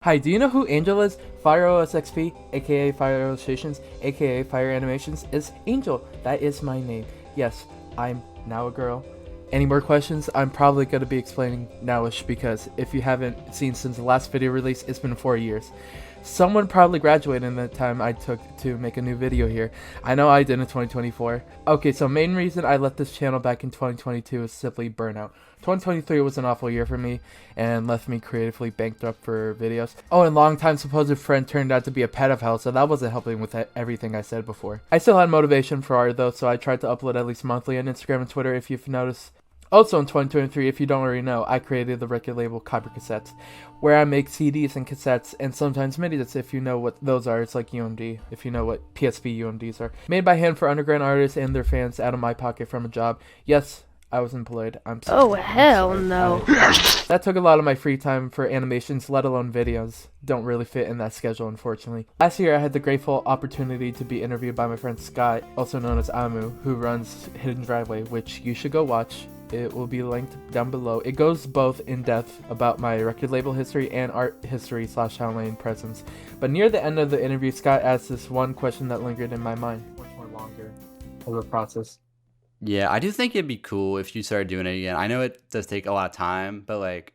Hi, do you know who Angel is? FireOsXP, aka FireOsStations, aka Fire Animations, is Angel. That is my name. Yes, I'm now a girl. Any more questions? I'm probably going to be explaining nowish because if you haven't seen since the last video release, it's been 4 years. Someone probably graduated in the time I took to make a new video here. I know I did in 2024. Okay, so main reason I left this channel back in 2022 is simply burnout. 2023 was an awful year for me and left me creatively bankrupt for videos. Oh, and longtime supposed friend turned out to be a pedophile, so that wasn't helping with everything I said before. I still had motivation for art though, so I tried to upload at least monthly on Instagram and Twitter if you've noticed. Also in 2023, if you don't already know, I created the record label Coupe Cassettes, where I make CDs and cassettes and sometimes midis if you know what those are. It's like UMD, if you know what PSP UMDs are. Made by hand for underground artists and their fans out of my pocket from a job. Yes, I was employed. I'm sorry. Oh, hell no. That took a lot of my free time for animations, let alone videos. Don't really fit in that schedule, unfortunately. Last year, I had the grateful opportunity to be interviewed by my friend Scott, also known as Amu, who runs Hidden Driveway, which you should go watch. It will be linked down below. It goes both in depth about my record label history and art history / online presence. But near the end of the interview, Scott asked this one question that lingered in my mind. Much more longer of a process. Yeah, I do think it'd be cool if you started doing it again. I know it does take a lot of time, but like,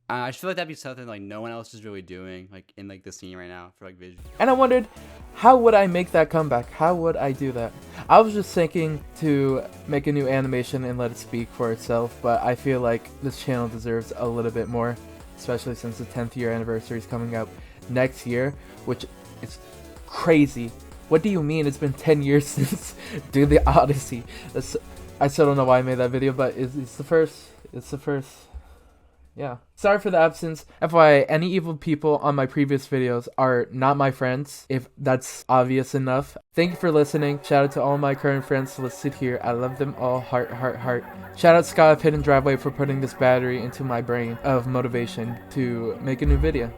I just feel like that'd be something like no one else is really doing, like in like the scene right now for like visual. And I wondered, how would I make that comeback? How would I do that? I was just thinking to make a new animation and let it speak for itself, but I feel like this channel deserves a little bit more, especially since the 10th year anniversary is coming up next year, which is crazy. What do you mean it's been 10 years since Do the Odyssey? I still don't know why I made that video, but it's the first. It's the first. Yeah. Sorry for the absence. FYI, any evil people on my previous videos are not my friends, if that's obvious enough. Thank you for listening. Shout out to all my current friends listed here. I love them all. Heart, heart, heart. Shout out Scott of Hidden Driveway for putting this battery into my brain of motivation to make a new video.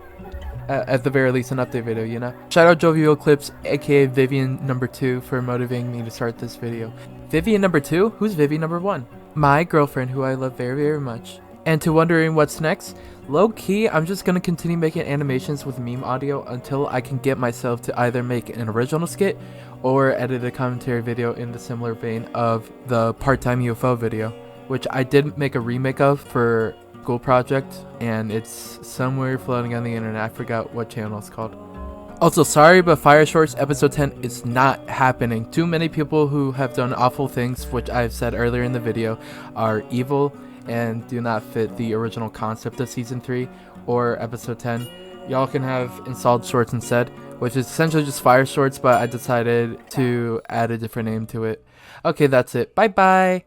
At the very least, an update video, you know? Shout out Jovial Clips, aka Vivian number 2, for motivating me to start this video. Vivian number 2? Who's Vivian number 1? My girlfriend, who I love very, very much. And to wondering what's next, low-key, I'm just gonna continue making animations with meme audio until I can get myself to either make an original skit or edit a commentary video in the similar vein of the part-time UFO video, which I did make a remake of for school project, and it's somewhere floating on the internet. I forgot what channel it's called. Also, sorry, but Fire Shorts episode 10 is not happening. Too many people who have done awful things, which I've said earlier in the video, are evil and do not fit the original concept of season 3 or episode 10. Y'all can have installed shorts instead, which is essentially just Fire Shorts, but I decided to add a different name to it. Okay, that's it. Bye bye.